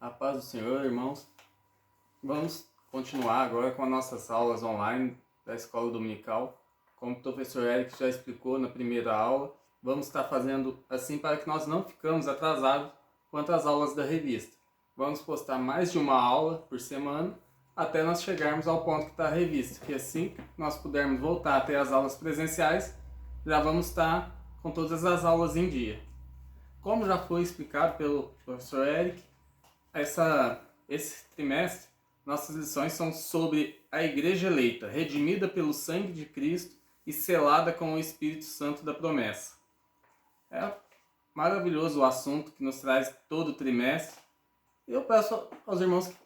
A paz do Senhor, irmãos. Vamos continuar agora com as nossas aulas online da Escola Dominical. Como o professor Eric já explicou na primeira aula, vamos estar fazendo assim para que nós não ficamos atrasados quanto às aulas da revista. Vamos postar mais de uma aula por semana até nós chegarmos ao ponto que está a revista, que assim que nós pudermos voltar a ter as aulas presenciais, já vamos estar com todas as aulas em dia. Como já foi explicado pelo professor Eric, esse trimestre, nossas lições são sobre a Igreja eleita, redimida pelo sangue de Cristo e selada com o Espírito Santo da promessa. É maravilhoso o assunto que nos traz todo o trimestre. Eu peço aos irmãos que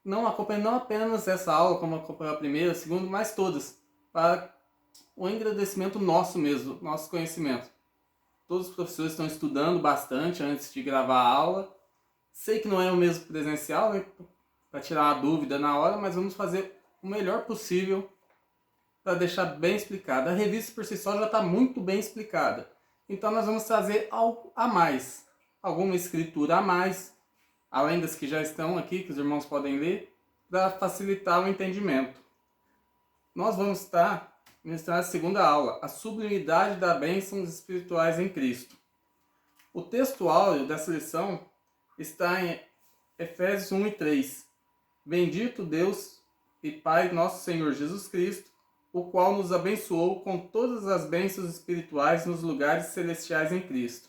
não acompanhem não apenas essa aula, como acompanhou a primeira, a segunda, mas todas, para o engrandecimento nosso mesmo, nosso conhecimento. Todos os professores estão estudando bastante antes de gravar a aula. Sei que não é o mesmo presencial, né, para tirar a dúvida na hora, mas vamos fazer o melhor possível para deixar bem explicado. A revista por si só já está muito bem explicada. Então nós vamos trazer algo a mais, alguma escritura a mais, além das que já estão aqui, que os irmãos podem ler, para facilitar o entendimento. Nós vamos estar ministrando a segunda aula, a sublimidade das bênçãos espirituais em Cristo. O texto áureo dessa lição está em Efésios 1 e 3. Bendito Deus e Pai nosso Senhor Jesus Cristo, o qual nos abençoou com todas as bênçãos espirituais nos lugares celestiais em Cristo.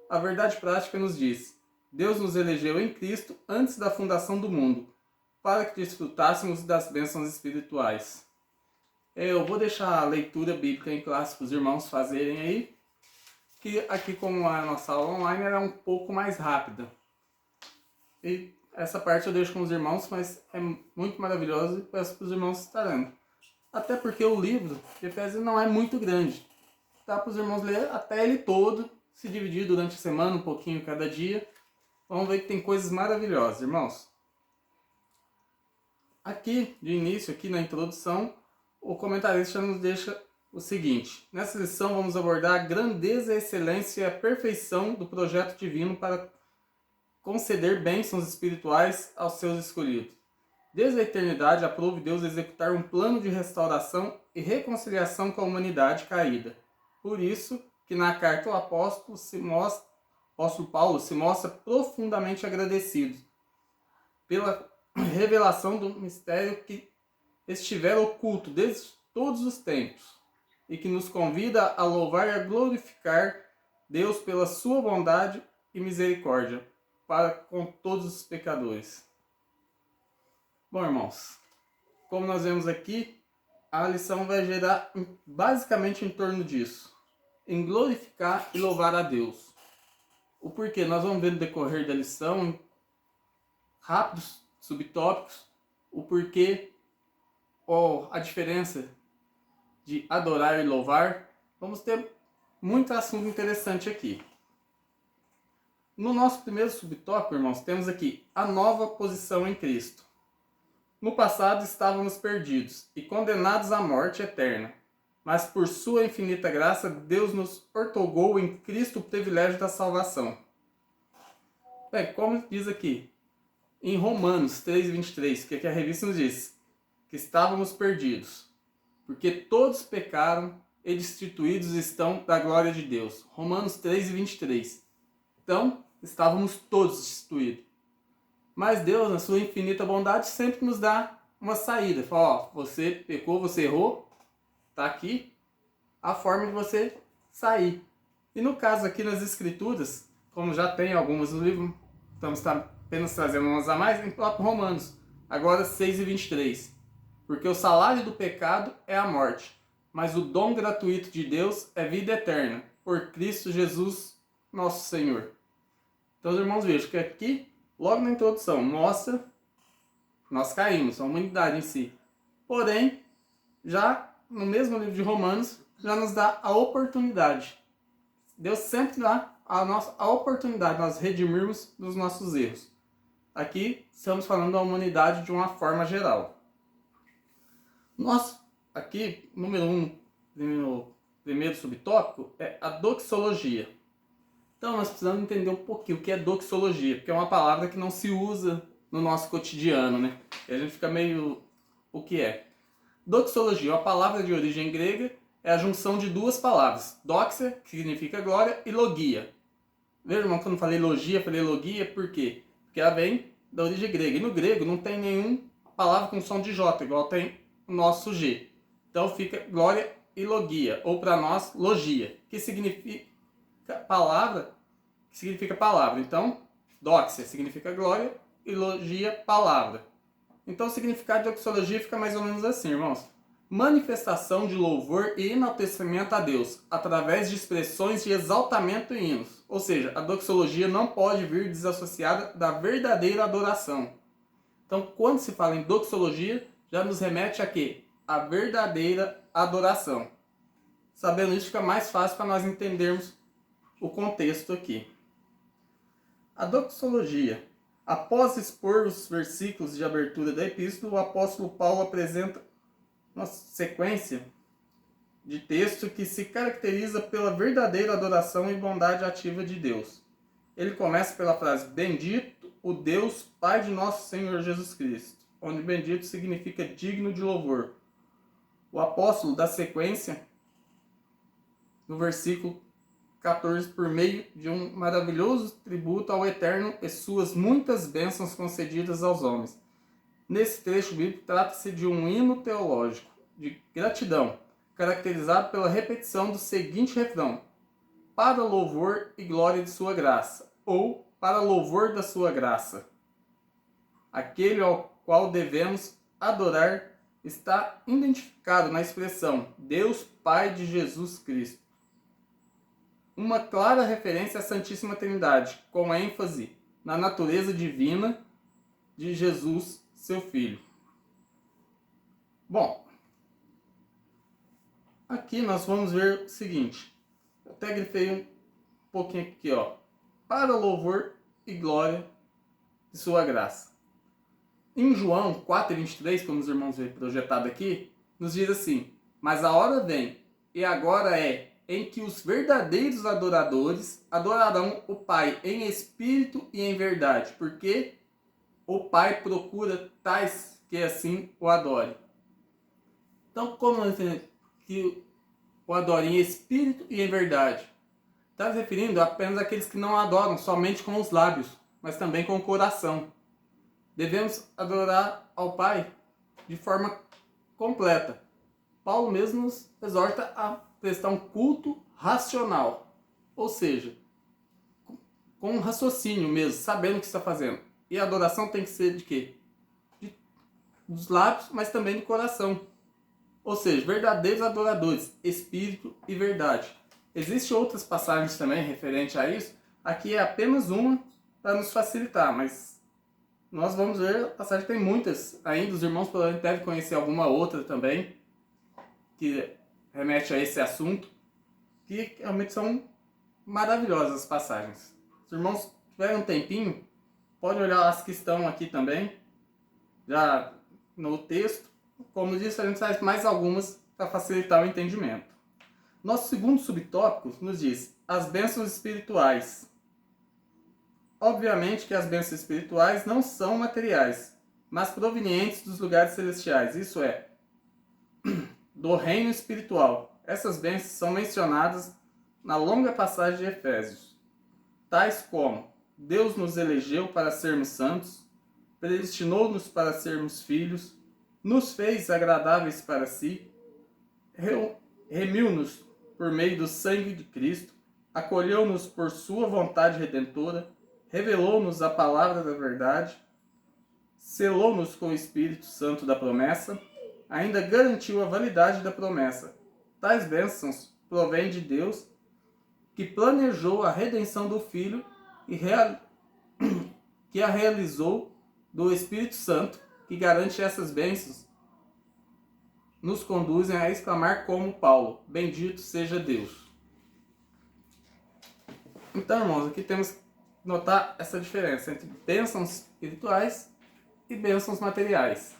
A verdade prática nos diz: Deus nos elegeu em Cristo antes da fundação do mundo, para que desfrutássemos das bênçãos espirituais. Eu vou deixar a leitura bíblica em classe para os irmãos fazerem aí, que aqui, como a nossa aula online era um pouco mais rápida. E essa parte eu deixo com os irmãos, mas é muito maravilhoso e peço para os irmãos estarem. Até porque o livro de Efésios não é muito grande. Dá para os irmãos ler até ele todo, se dividir durante a semana, um pouquinho cada dia. Vamos ver que tem coisas maravilhosas, irmãos. Aqui, de início, aqui na introdução, o comentarista nos deixa o seguinte: nessa lição vamos abordar a grandeza, a excelência e a perfeição do projeto divino para conceder bênçãos espirituais aos seus escolhidos. Desde a eternidade, aprove Deus executar um plano de restauração e reconciliação com a humanidade caída. Por isso que na carta o apóstolo Paulo se mostra profundamente agradecido pela revelação do mistério que estivera oculto desde todos os tempos e que nos convida a louvar e a glorificar Deus pela sua bondade e misericórdia para com todos os pecadores. Bom, irmãos, como nós vemos aqui, a lição vai girar basicamente em torno disso, em glorificar e louvar a Deus. O porquê nós vamos ver no decorrer da lição, em rápidos subtópicos, o porquê ou a diferença de adorar e louvar. Vamos ter muito assunto interessante aqui. No nosso primeiro subtópico, irmãos, temos aqui a nova posição em Cristo. No passado estávamos perdidos e condenados à morte eterna, mas por sua infinita graça, Deus nos outorgou em Cristo o privilégio da salvação. Bem, como diz aqui, em Romanos 3:23, que aqui a revista nos diz, que estávamos perdidos, porque todos pecaram e destituídos estão da glória de Deus. Romanos 3:23. Então, estávamos todos destituídos. Mas Deus, na sua infinita bondade, sempre nos dá uma saída. Fala, ó, você pecou, você errou, tá aqui a forma de você sair. E no caso aqui nas Escrituras, como já tem algumas no livro, estamos apenas trazendo umas a mais, em próprio Romanos, agora 6:23. Porque o salário do pecado é a morte, mas o dom gratuito de Deus é vida eterna, por Cristo Jesus, nosso Senhor. Então, os irmãos, vejam que aqui, logo na introdução, mostra que nós caímos, a humanidade em si. Porém, já no mesmo livro de Romanos, já nos dá a oportunidade. Deus sempre dá a oportunidade de nós redimirmos dos nossos erros. Aqui, estamos falando da humanidade de uma forma geral. Nós, aqui, número 1, no primeiro subtópico, é a doxologia. Então nós precisamos entender um pouquinho o que é doxologia, porque é uma palavra que não se usa no nosso cotidiano, né? E a gente fica meio... o que é? Doxologia, uma palavra de origem grega, é a junção de duas palavras. Doxa, que significa glória, e logia. Veja, irmão, quando eu falei logia, falei logia, por quê? Porque ela vem da origem grega. E no grego não tem nenhuma palavra com som de J, igual tem o nosso G. Então fica glória e logia, ou para nós, logia, que significa palavra, que significa palavra. Então, doxia significa glória e logia, palavra. Então o significado de doxologia fica mais ou menos assim, irmãos. Manifestação de louvor e enaltecimento a Deus, através de expressões de exaltamento e hinos. Ou seja, a doxologia não pode vir desassociada da verdadeira adoração. Então, quando se fala em doxologia, já nos remete a quê? A verdadeira adoração. Sabendo isso, fica mais fácil para nós entendermos o contexto aqui. A doxologia. Após expor os versículos de abertura da epístola, o apóstolo Paulo apresenta uma sequência de texto que se caracteriza pela verdadeira adoração e bondade ativa de Deus. Ele começa pela frase: bendito o Deus Pai de nosso Senhor Jesus Cristo, onde bendito significa digno de louvor. O apóstolo dá sequência no versículo 14, por meio de um maravilhoso tributo ao Eterno e suas muitas bênçãos concedidas aos homens. Nesse trecho bíblico trata-se de um hino teológico de gratidão, caracterizado pela repetição do seguinte refrão: para louvor e glória de sua graça, ou para louvor da sua graça. Aquele ao qual devemos adorar está identificado na expressão Deus Pai de Jesus Cristo. Uma clara referência à Santíssima Trindade, com ênfase na natureza divina de Jesus, seu Filho. Bom, aqui nós vamos ver o seguinte. Eu até grifei um pouquinho aqui, ó. Para louvor e glória de sua graça. Em João 4,23, como os irmãos veem projetado aqui, nos diz assim: mas a hora vem, e agora é, em que os verdadeiros adoradores adorarão o Pai em espírito e em verdade, porque o Pai procura tais que assim o adorem. Então, como que o adorem em espírito e em verdade? Está se referindo apenas àqueles que não adoram somente com os lábios, mas também com o coração. Devemos adorar ao Pai de forma completa. Paulo mesmo nos exorta a prestar um culto racional, ou seja, com um raciocínio mesmo, sabendo o que está fazendo. E a adoração tem que ser de quê? Dos lábios, mas também do coração. Ou seja, verdadeiros adoradores, espírito e verdade. Existem outras passagens também referentes a isso. Aqui é apenas uma para nos facilitar, mas nós vamos ver, a passagem tem muitas ainda. Os irmãos provavelmente devem conhecer alguma outra também que remete a esse assunto, que realmente são maravilhosas as passagens. Se os irmãos tiverem um tempinho, pode olhar as que estão aqui também, já no texto. Como disse, a gente traz mais algumas para facilitar o entendimento. Nosso segundo subtópico nos diz as bênçãos espirituais. Obviamente que as bênçãos espirituais não são materiais, mas provenientes dos lugares celestiais, isso é, do reino espiritual. Essas bênçãos são mencionadas na longa passagem de Efésios, tais como: Deus nos elegeu para sermos santos, predestinou-nos para sermos filhos, nos fez agradáveis para si, remiu-nos por meio do sangue de Cristo, acolheu-nos por sua vontade redentora, revelou-nos a palavra da verdade, selou-nos com o Espírito Santo da promessa, ainda garantiu a validade da promessa. Tais bênçãos provêm de Deus, que planejou a redenção do Filho e que a realizou do Espírito Santo, que garante essas bênçãos, nos conduzem a exclamar como Paulo: bendito seja Deus. Então, irmãos, aqui temos que notar essa diferença entre bênçãos espirituais e bênçãos materiais.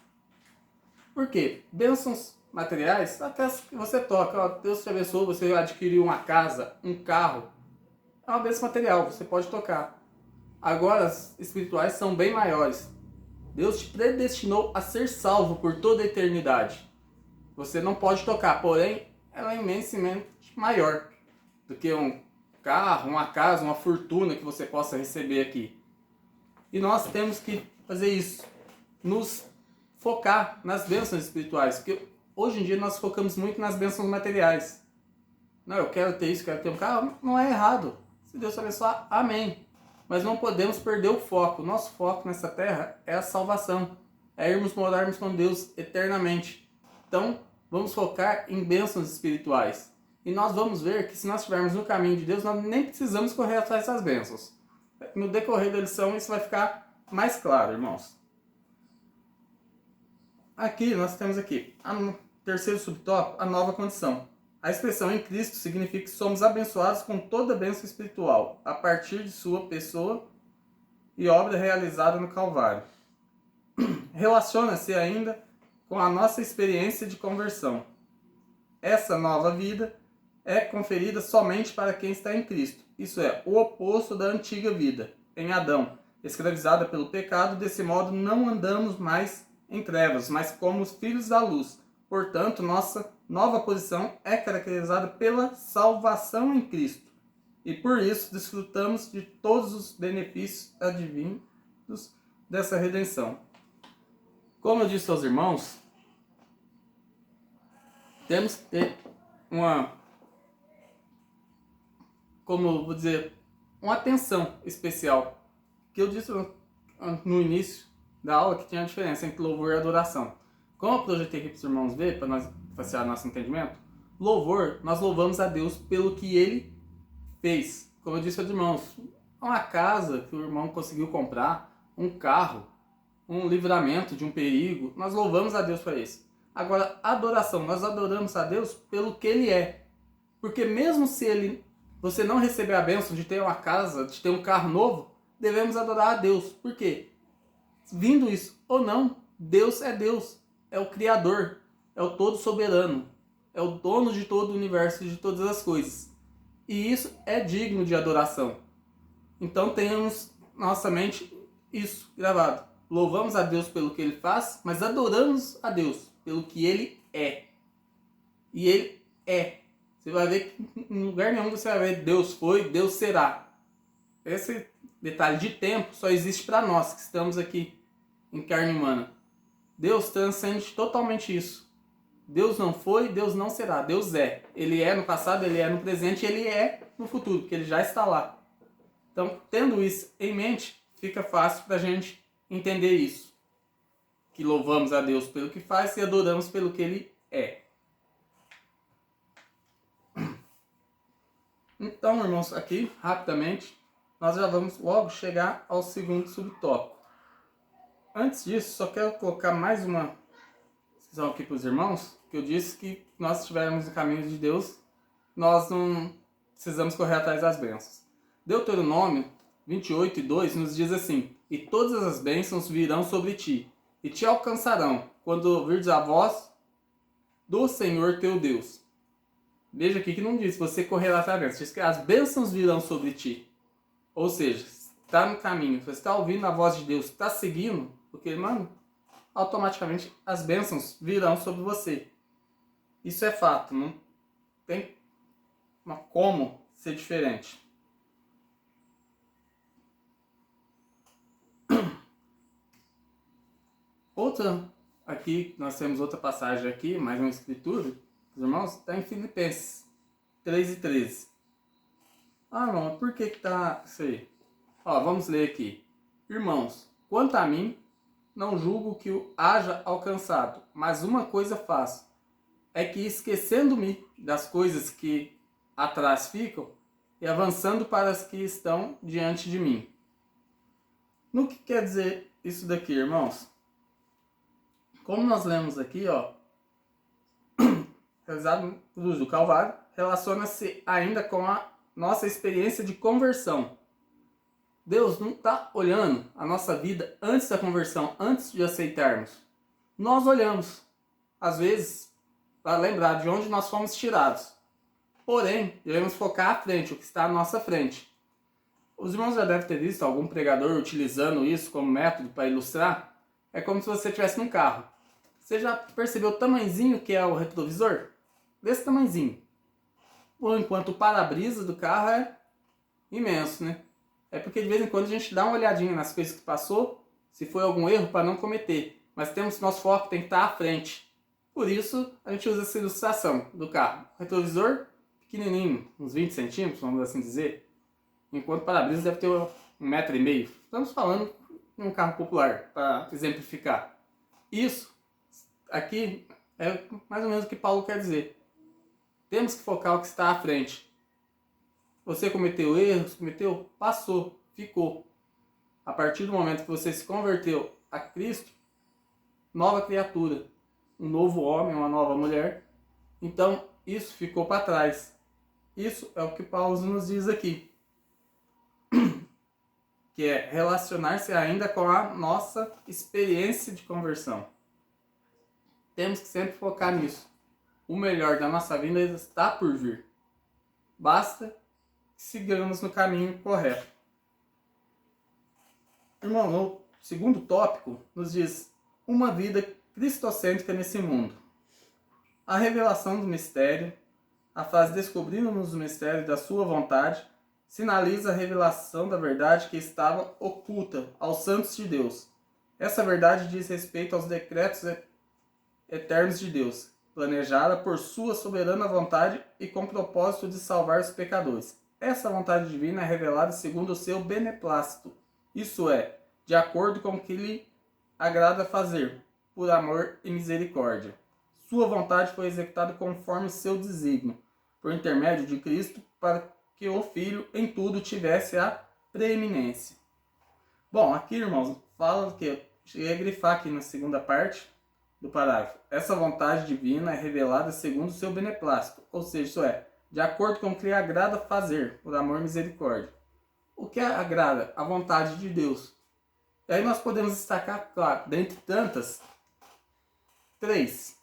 Por quê? Bênçãos materiais, aquelas que você toca, ó, Deus te abençoe, você adquiriu uma casa, um carro. é uma bênção material, você pode tocar. Agora, as espirituais são bem maiores. Deus te predestinou a ser salvo por toda a eternidade. Você não pode tocar, porém, ela é imensamente maior do que um carro, uma casa, uma fortuna que você possa receber aqui. E nós temos que fazer isso, nos focar nas bênçãos espirituais, porque hoje em dia nós focamos muito nas bênçãos materiais. Não, eu quero ter isso, quero ter um carro, não é errado. Se Deus abençoar, amém. Mas não podemos perder o foco. O nosso foco nessa terra é a salvação, é irmos morarmos com Deus eternamente. Então, vamos focar em bênçãos espirituais. E nós vamos ver que se nós estivermos no caminho de Deus, nós nem precisamos correr atrás dessas bênçãos. No decorrer da lição, isso vai ficar mais claro, irmãos. Aqui, nós temos aqui, o terceiro subtópico, a nova condição. A expressão em Cristo significa que somos abençoados com toda a bênção espiritual, a partir de sua pessoa e obra realizada no Calvário. Relaciona-se ainda com a nossa experiência de conversão. Essa nova vida é conferida somente para quem está em Cristo. Isso é, o oposto da antiga vida, em Adão, escravizada pelo pecado. Desse modo, não andamos mais em trevas, mas como os filhos da luz. Portanto, nossa nova posição é caracterizada pela salvação em Cristo. E por isso, desfrutamos de todos os benefícios advindos dessa redenção. Como eu disse aos irmãos, temos que ter uma atenção especial. Que eu disse no início da aula que tinha a diferença entre louvor e adoração. Como eu projetei aqui para os irmãos verem, para nós facilitar nosso entendimento, louvor, nós louvamos a Deus pelo que Ele fez. Como eu disse aos irmãos, uma casa que o irmão conseguiu comprar, um carro, um livramento de um perigo, nós louvamos a Deus por isso. Agora, adoração, nós adoramos a Deus pelo que Ele é. Porque mesmo se você não receber a bênção de ter uma casa, de ter um carro novo, devemos adorar a Deus. Por quê? Vindo isso ou não, Deus, é o Criador, é o Todo Soberano, é o dono de todo o universo e de todas as coisas. E isso é digno de adoração. Então tenhamos na nossa mente isso gravado. Louvamos a Deus pelo que Ele faz, mas adoramos a Deus pelo que Ele é. E Ele é. Você vai ver que em lugar nenhum você vai ver Deus foi, Deus será. Esse detalhe de tempo só existe para nós que estamos aqui em carne humana. Deus transcende totalmente isso. Deus não foi, Deus não será. Deus é. Ele é no passado, Ele é no presente, Ele é no futuro, porque Ele já está lá. Então, tendo isso em mente, fica fácil para a gente entender isso. Que louvamos a Deus pelo que faz e adoramos pelo que Ele é. Então, irmãos, aqui, rapidamente, nós já vamos logo chegar ao segundo subtópico. Antes disso, só quero colocar mais uma decisão aqui para os irmãos, que eu disse que nós estivermos no caminho de Deus, nós não precisamos correr atrás das bênçãos. Deuteronômio 28:2 nos diz assim: e todas as bênçãos virão sobre ti, e te alcançarão, quando ouvires a voz do Senhor teu Deus. Veja aqui que não diz você correrá atrás das bênçãos, diz que as bênçãos virão sobre ti. Ou seja, está no caminho, você está ouvindo a voz de Deus, está seguindo, porque, mano, automaticamente as bênçãos virão sobre você. Isso é fato, não tem como ser diferente. Aqui, nós temos outra passagem aqui, mais uma escritura, os irmãos, está em Filipenses 3:13. Irmão, por que está isso aí? Vamos ler aqui. Irmãos, quanto a mim, não julgo que o haja alcançado, mas uma coisa faço, é que esquecendo-me das coisas que atrás ficam e avançando para as que estão diante de mim. No que quer dizer isso daqui, irmãos? Como nós lemos aqui, realizado na cruz do Calvário, relaciona-se ainda com a nossa experiência de conversão. Deus não está olhando a nossa vida antes da conversão, antes de aceitarmos. Nós olhamos, às vezes, para lembrar de onde nós fomos tirados. Porém, devemos focar à frente, o que está à nossa frente. Os irmãos já devem ter visto algum pregador utilizando isso como método para ilustrar. É como se você estivesse num carro. Você já percebeu o tamanhozinho que é o retrovisor? Desse tamanhozinho. Enquanto o para-brisa do carro é imenso, né? É porque de vez em quando a gente dá uma olhadinha nas coisas que passou, se foi algum erro, para não cometer. Mas nosso foco tem que estar à frente. Por isso, a gente usa essa ilustração do carro. Retrovisor pequenininho, uns 20 centímetros, vamos assim dizer. Enquanto o para-brisa deve ter 1,5 m. Estamos falando de um carro popular, para exemplificar. Isso aqui é mais ou menos o que Paulo quer dizer. Temos que focar o que está à frente. Você cometeu erros, passou, ficou. A partir do momento que você se converteu a Cristo, nova criatura, um novo homem, uma nova mulher. Então, isso ficou para trás. Isso é o que Paulo nos diz aqui. Que é relacionar-se ainda com a nossa experiência de conversão. Temos que sempre focar nisso. O melhor da nossa vida está por vir. Basta que sigamos no caminho correto. Irmão, o segundo tópico nos diz uma vida cristocêntrica nesse mundo. A revelação do mistério, a frase descobrindo-nos o mistério da sua vontade, sinaliza a revelação da verdade que estava oculta aos santos de Deus. Essa verdade diz respeito aos decretos eternos de Deus, planejada por sua soberana vontade e com propósito de salvar os pecadores. Essa vontade divina é revelada segundo o seu beneplácito, isso é, de acordo com o que lhe agrada fazer, por amor e misericórdia. Sua vontade foi executada conforme seu desígnio, por intermédio de Cristo, para que o Filho em tudo tivesse a preeminência. Bom, aqui, irmãos, fala que eu cheguei a grifar aqui na segunda parte do parágrafo. Essa vontade divina é revelada segundo o seu beneplácito, ou seja, isso é, de acordo com o que lhe agrada fazer, por amor e misericórdia. O que agrada? A vontade de Deus. E aí nós podemos destacar, claro, dentre tantas, 3.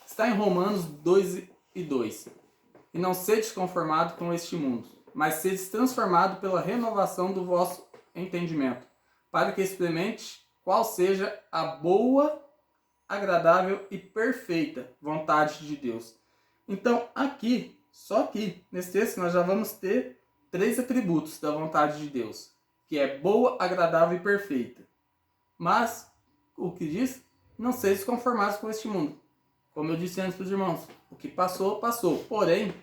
Está em Romanos 2:2. E não sedes conformado com este mundo, mas sedes transformado pela renovação do vosso entendimento, para que experimente qual seja a boa, agradável e perfeita vontade de Deus. Então, aqui, só aqui, nesse texto, nós já vamos ter 3 atributos da vontade de Deus, que é boa, agradável e perfeita. Mas, o que diz? Não sejam conformados com este mundo. Como eu disse antes para os irmãos, o que passou, passou. Porém,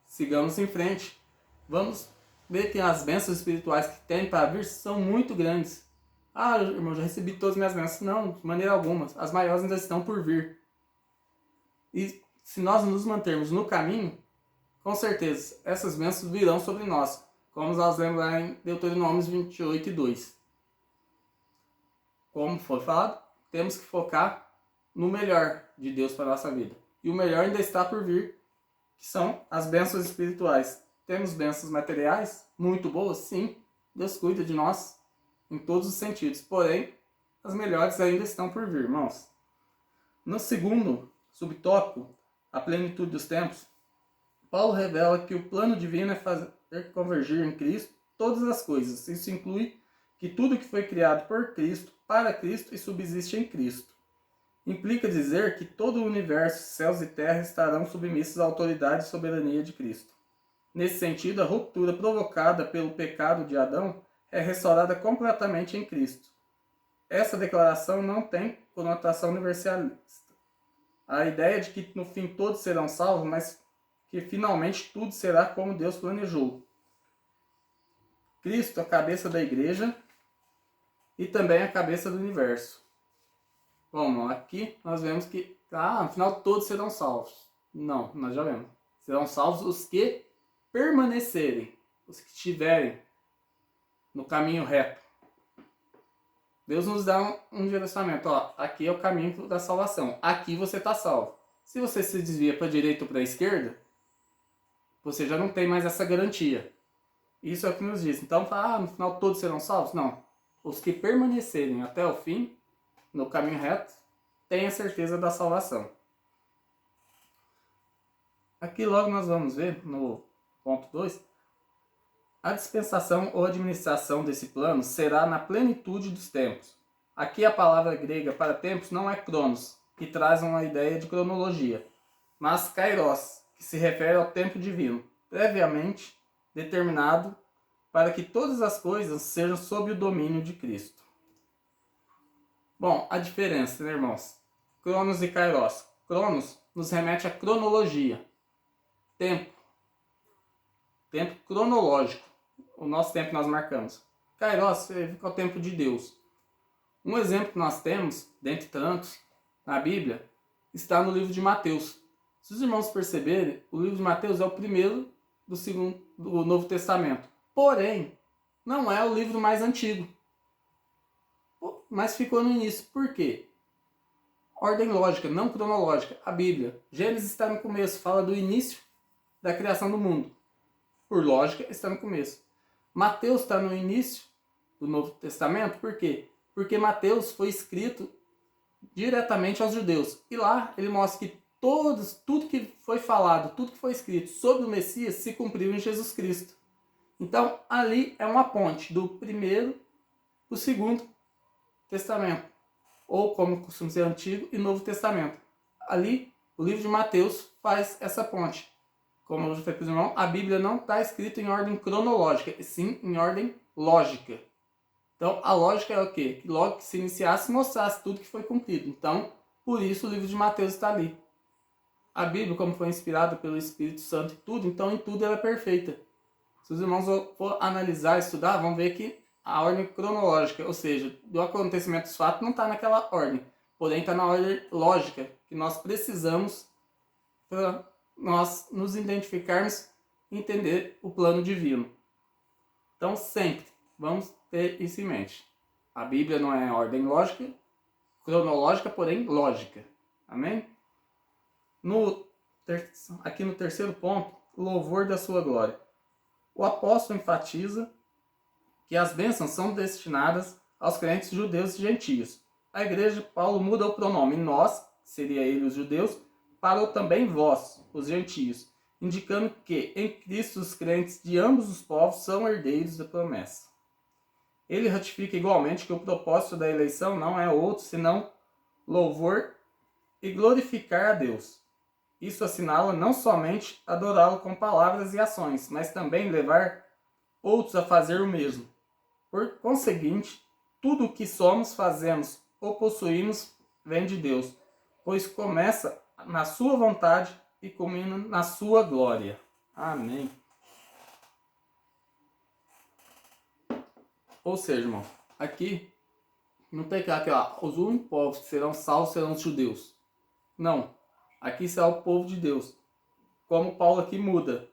sigamos em frente. Vamos ver que as bênçãos espirituais que tem para vir são muito grandes. Ah, irmão, já recebi todas as minhas bênçãos. Não, de maneira alguma. As maiores ainda estão por vir. E se nós nos mantermos no caminho, com certeza, essas bênçãos virão sobre nós. Como nós lemos lá em Deuteronômio 28:2. Como foi falado, temos que focar no melhor de Deus para a nossa vida. E o melhor ainda está por vir, que são as bênçãos espirituais. Temos bênçãos materiais muito boas, sim. Deus cuida de nós em todos os sentidos. Porém, as melhores ainda estão por vir, irmãos. No segundo subtópico, a plenitude dos tempos, Paulo revela que o plano divino é fazer convergir em Cristo todas as coisas. Isso inclui que tudo que foi criado por Cristo, para Cristo e subsiste em Cristo. Implica dizer que todo o universo, céus e terra estarão submissos à autoridade e soberania de Cristo. Nesse sentido, a ruptura provocada pelo pecado de Adão é restaurada completamente em Cristo. Essa declaração não tem conotação universalista. A ideia de que no fim todos serão salvos, mas que finalmente tudo será como Deus planejou. Cristo, a cabeça da igreja e também a cabeça do universo. Bom, aqui nós vemos que no final todos serão salvos. Não, nós já vemos. Serão salvos os que permanecerem, os que estiverem no caminho reto. Deus nos dá um direcionamento. Aqui é o caminho da salvação. Aqui você está salvo. Se você se desvia para a direita ou para a esquerda, você já não tem mais essa garantia. Isso é o que nos diz. Então, no final todos serão salvos? Não. Os que permanecerem até o fim, no caminho reto, têm a certeza da salvação. Aqui logo nós vamos ver, no ponto 2, A dispensação ou administração desse plano será na plenitude dos tempos. Aqui a palavra grega para tempos não é cronos, que traz uma ideia de cronologia, mas kairos, que se refere ao tempo divino, previamente determinado para que todas as coisas sejam sob o domínio de Cristo. Bom, a diferença, né, irmãos? Cronos e kairos. Cronos nos remete à cronologia. Tempo. Tempo cronológico. O nosso tempo que nós marcamos. Kairos significa o tempo de Deus. Um exemplo que nós temos, dentre tantos, na Bíblia, está no livro de Mateus. Se os irmãos perceberem, o livro de Mateus é o primeiro do Novo Testamento. Porém, não é o livro mais antigo. Mas ficou no início. Por quê? Ordem lógica, não cronológica. A Bíblia. Gênesis está no começo, fala do início da criação do mundo. Por lógica, está no começo. Mateus está no início do Novo Testamento. Por quê? Porque Mateus foi escrito diretamente aos judeus. E lá ele mostra que tudo que foi falado, tudo que foi escrito sobre o Messias se cumpriu em Jesus Cristo. Então, ali é uma ponte do primeiro para o segundo Testamento. Ou, como costuma ser, Antigo e Novo Testamento. Ali, o livro de Mateus faz essa ponte. Como eu já falei para os irmãos, a Bíblia não está escrita em ordem cronológica, e sim em ordem lógica. Então, a lógica é o quê? Que logo que se iniciasse, mostrasse tudo que foi cumprido. Então, por isso o livro de Mateus está ali. A Bíblia, como foi inspirada pelo Espírito Santo e tudo, então em tudo ela é perfeita. Se os irmãos for analisar, estudar, vão ver que a ordem cronológica, ou seja, do acontecimento dos fatos, não está naquela ordem. Porém, está na ordem lógica, que nós precisamos para nós nos identificarmos e entender o plano divino. Então, sempre vamos ter isso em mente. A Bíblia não é ordem lógica, cronológica, porém lógica. Amém? Aqui no terceiro ponto, louvor da sua glória. O apóstolo enfatiza que as bênçãos são destinadas aos crentes judeus e gentios. A igreja, Paulo muda o pronome nós, seria ele os judeus, para o também vós, os gentios, indicando que em Cristo os crentes de ambos os povos são herdeiros da promessa. Ele ratifica igualmente que o propósito da eleição não é outro senão louvor e glorificar a Deus. Isso assinala não somente adorá-lo com palavras e ações, mas também levar outros a fazer o mesmo. Por conseguinte, tudo o que somos, fazemos ou possuímos vem de Deus, pois começa na sua vontade e culmina na sua glória. Amém. Ou seja, irmão, aqui não tem que os únicos povos que serão salvos serão os judeus. Não. Aqui será o povo de Deus. Como Paulo aqui muda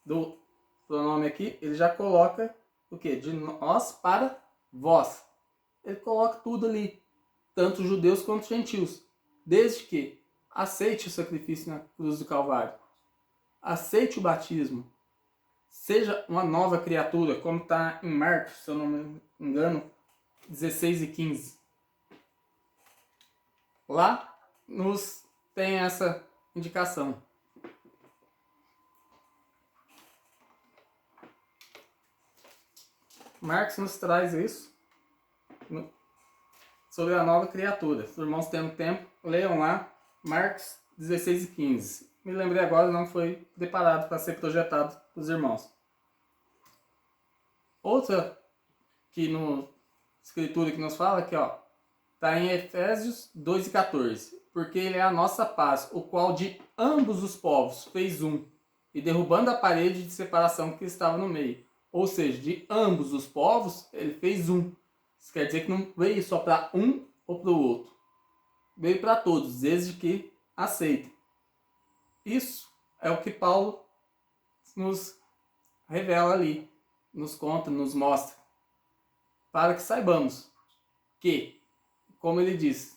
do pronome aqui, ele já coloca o quê? De nós para vós. Ele coloca tudo ali. Tanto judeus quanto gentios. Desde que aceite o sacrifício na cruz do Calvário. Aceite o batismo. Seja uma nova criatura, como está em Marcos, se eu não me engano, 16 e 15. Lá nos tem essa indicação. Marcos nos traz isso sobre a nova criatura. Se os irmãos têm tempo, leiam lá Marcos 16 e 15. Me lembrei agora, não foi preparado para ser projetado para os irmãos. Outra que no escritura que nos fala aqui, está em Efésios 2 e 14. Porque ele é a nossa paz, o qual de ambos os povos fez um, e derrubando a parede de separação que estava no meio. Ou seja, de ambos os povos, ele fez um. Isso quer dizer que não veio só para um ou para o outro. Veio para todos, desde que aceitem. Isso é o que Paulo nos revela ali, nos conta, nos mostra. Para que saibamos que, como ele diz,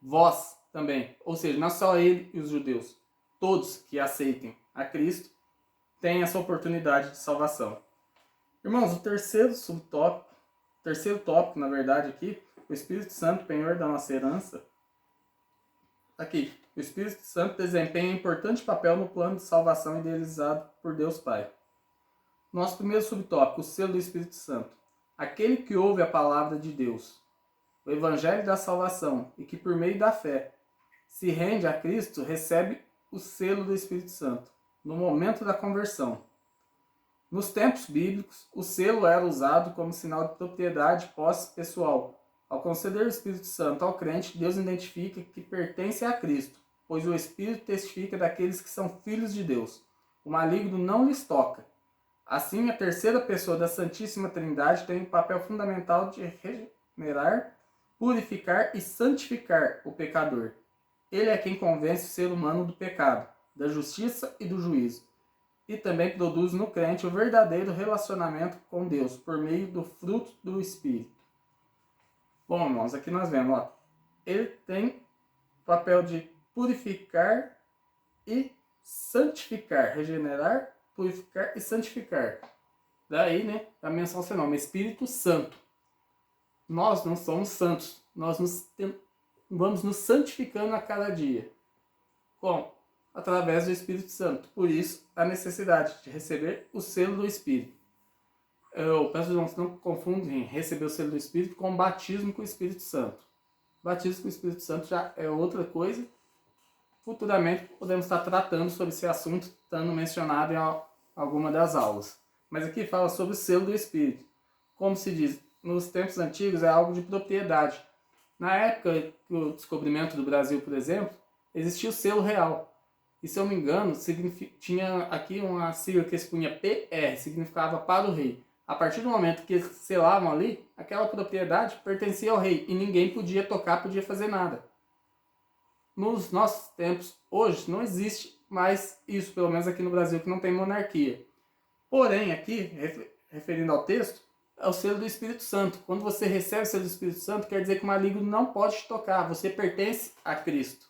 vós também, ou seja, não só ele e os judeus, todos que aceitem a Cristo têm essa oportunidade de salvação. Irmãos, o terceiro tópico, na verdade, aqui, o Espírito Santo, penhor da nossa herança. Aqui, o Espírito Santo desempenha um importante papel no plano de salvação idealizado por Deus Pai. Nosso primeiro subtópico, o selo do Espírito Santo. Aquele que ouve a palavra de Deus, o evangelho da salvação, e que por meio da fé se rende a Cristo, recebe o selo do Espírito Santo no momento da conversão. Nos tempos bíblicos, o selo era usado como sinal de propriedade e posse pessoal. Ao conceder o Espírito Santo ao crente, Deus identifica que pertence a Cristo, pois o Espírito testifica daqueles que são filhos de Deus. O maligno não lhes toca. Assim, a terceira pessoa da Santíssima Trindade tem o papel fundamental de regenerar, purificar e santificar o pecador. Ele é quem convence o ser humano do pecado, da justiça e do juízo. E também produz no crente o verdadeiro relacionamento com Deus, por meio do fruto do Espírito. Bom, irmãos, aqui nós vemos, ó, ele tem o papel de purificar e santificar, regenerar, purificar e santificar. Daí, né, a menção ao seu nome, Espírito Santo. Nós não somos santos, nós vamos nos santificando a cada dia. Como? Através do Espírito Santo. Por isso, a necessidade de receber o selo do Espírito. Eu peço que não confundem receber o selo do Espírito com batismo com o Espírito Santo. Batismo com o Espírito Santo já é outra coisa. Futuramente podemos estar tratando sobre esse assunto, estando mencionado em alguma das aulas. Mas aqui fala sobre o selo do Espírito. Como se diz, nos tempos antigos é algo de propriedade. Na época do descobrimento do Brasil, por exemplo, existia o selo real. E se eu não me engano, tinha aqui uma sigla que se punha PR, significava para o rei. A partir do momento que eles selavam ali, aquela propriedade pertencia ao rei e ninguém podia tocar, podia fazer nada. Nos nossos tempos, hoje, não existe mais isso, pelo menos aqui no Brasil, que não tem monarquia. Porém, aqui, referindo ao texto, é o selo do Espírito Santo. Quando você recebe o selo do Espírito Santo, quer dizer que o maligno não pode te tocar, você pertence a Cristo.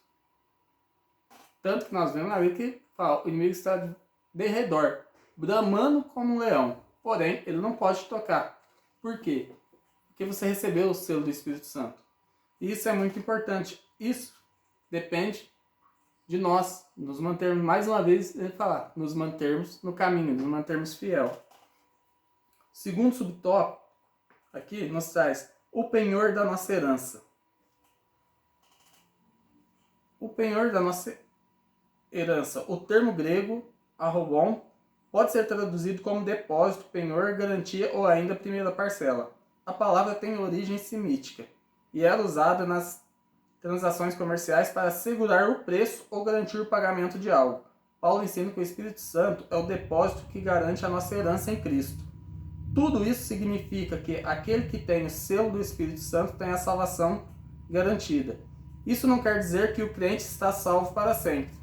Tanto que nós vemos na Bíblia que fala, o inimigo está de redor, bramando como um leão. Porém, ele não pode te tocar. Por quê? Porque você recebeu o selo do Espírito Santo. E isso é muito importante. Isso depende de nós nos mantermos, mais uma vez, nos mantermos no caminho, nos mantermos fiel. Segundo subtópico, aqui nos traz o penhor da nossa herança. O penhor da nossa herança, o termo grego, arrobon, pode ser traduzido como depósito, penhor, garantia ou ainda primeira parcela. A palavra tem origem semítica e era usada nas transações comerciais para assegurar o preço ou garantir o pagamento de algo. Paulo ensina que o Espírito Santo é o depósito que garante a nossa herança em Cristo. Tudo isso significa que aquele que tem o selo do Espírito Santo tem a salvação garantida. Isso não quer dizer que o crente está salvo para sempre.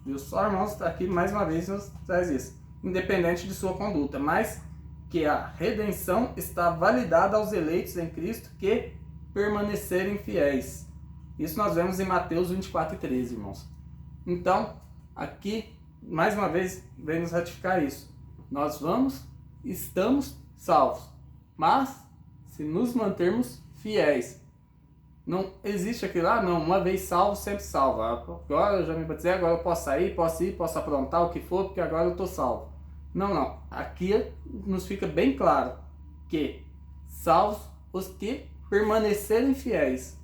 Viu só, irmãos, aqui mais uma vez nos traz isso. Independente de sua conduta, mas que a redenção está validada aos eleitos em Cristo que permanecerem fiéis. Isso nós vemos em Mateus 24:13, irmãos. Então, aqui, mais uma vez, vem nos ratificar isso. Nós estamos salvos, mas se nos mantermos fiéis. Não existe aquilo lá, não, uma vez salvo, sempre salvo. Agora eu já me batizei, agora eu posso sair, posso ir, posso aprontar o que for, porque agora eu estou salvo. Não. Aqui nos fica bem claro que salvos os que permanecerem fiéis.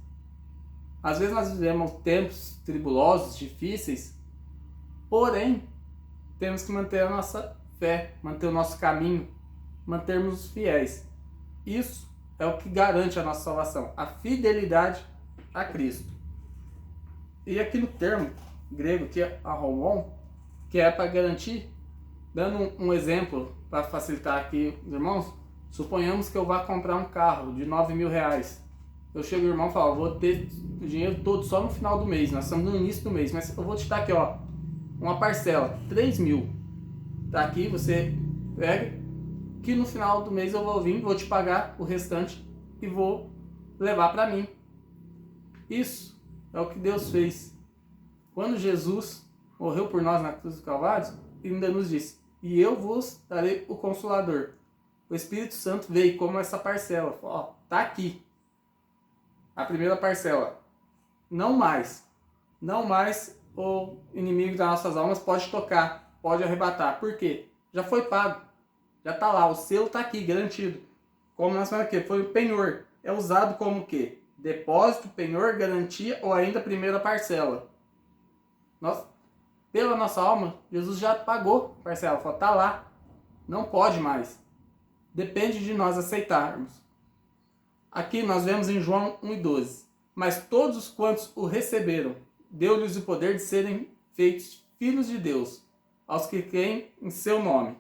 Às vezes nós vivemos tempos tribulosos, difíceis, porém, temos que manter a nossa fé, manter o nosso caminho, mantermos fiéis. Isso é o que garante a nossa salvação, a fidelidade a Cristo. E aqui no termo grego, que é arromon, que é para garantir, dando um exemplo para facilitar aqui os irmãos, suponhamos que eu vá comprar um carro de 9.000 reais. Eu chego ao irmão e falo, vou ter o dinheiro todo só no final do mês, nós estamos no início do mês, mas eu vou te dar aqui, ó, uma parcela, 3.000. Tá aqui, você pega, que no final do mês eu vou vir, vou te pagar o restante e vou levar para mim. Isso é o que Deus fez. Quando Jesus morreu por nós na cruz do Calvário, ele ainda nos disse, e eu vos darei o Consolador. O Espírito Santo veio como essa parcela. Ó, tá aqui. A primeira parcela. Não mais o inimigo das nossas almas pode tocar, pode arrebatar. Por quê? Já foi pago. Já está lá, o selo está aqui, garantido. Como nós falamos aqui, foi o penhor. É usado como o quê? Depósito, penhor, garantia ou ainda primeira parcela. Nós, pela nossa alma, Jesus já pagou a parcela. Falou, tá lá. Não pode mais. Depende de nós aceitarmos. Aqui nós vemos em João 1:12. Mas todos os quantos o receberam, deu-lhes o poder de serem feitos filhos de Deus, aos que creem em seu nome.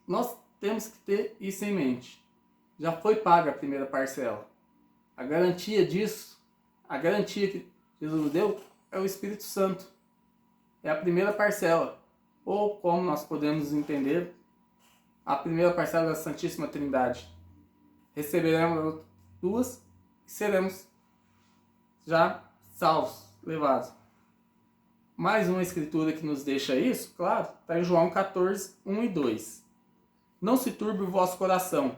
Nós temos que ter isso em mente. Já foi paga a primeira parcela. A garantia disso, a garantia que Jesus nos deu, é o Espírito Santo. É a primeira parcela. Ou, como nós podemos entender, a primeira parcela da Santíssima Trindade. Receberemos duas e seremos já salvos, levados. Mais uma escritura que nos deixa isso, claro, está em João 14, 1 e 2. Não se turbe o vosso coração.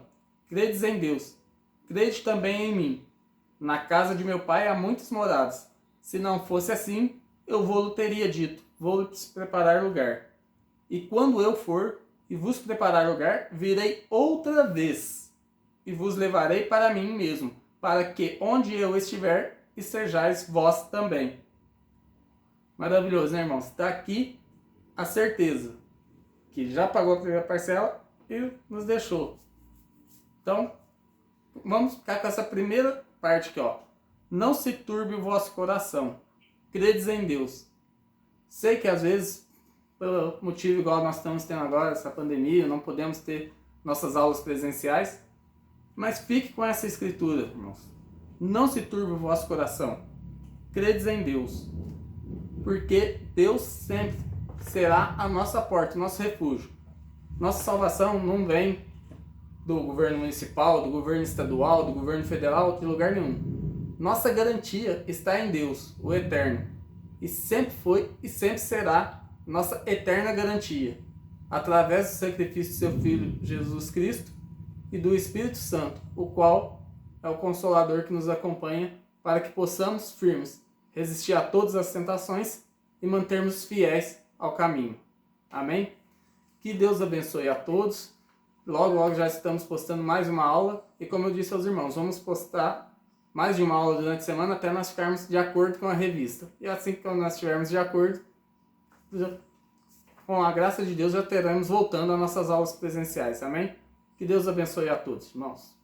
Credes em Deus. Crede também em mim. Na casa de meu pai há muitas moradas. Se não fosse assim, eu vou-lhe teria dito, vou-lhes preparar lugar. E quando eu for e vos preparar lugar, virei outra vez e vos levarei para mim mesmo, para que onde eu estiver, estejais vós também. Maravilhoso, né, irmãos? Está aqui a certeza que já pagou a primeira parcela e nos deixou. Então, vamos ficar com essa primeira parte aqui, ó. Não se turbe o vosso coração. Credes em Deus. Sei que às vezes, pelo motivo igual nós estamos tendo agora, essa pandemia, não podemos ter nossas aulas presenciais, mas fique com essa escritura, irmãos. Não se turbe o vosso coração. Credes em Deus. Porque Deus sempre será a nossa porta, o nosso refúgio. Nossa salvação não vem do governo municipal, do governo estadual, do governo federal, de lugar nenhum. Nossa garantia está em Deus, o Eterno. E sempre foi e sempre será nossa eterna garantia. Através do sacrifício do seu Filho Jesus Cristo e do Espírito Santo, o qual é o Consolador que nos acompanha para que possamos firmes resistir a todas as tentações e mantermos fiéis ao caminho. Amém? Que Deus abençoe a todos. Logo, logo já estamos postando mais uma aula. E como eu disse aos irmãos, vamos postar mais de uma aula durante a semana até nós ficarmos de acordo com a revista. E assim que nós estivermos de acordo, com a graça de Deus, já teremos voltando às nossas aulas presenciais. Amém? Que Deus abençoe a todos, irmãos.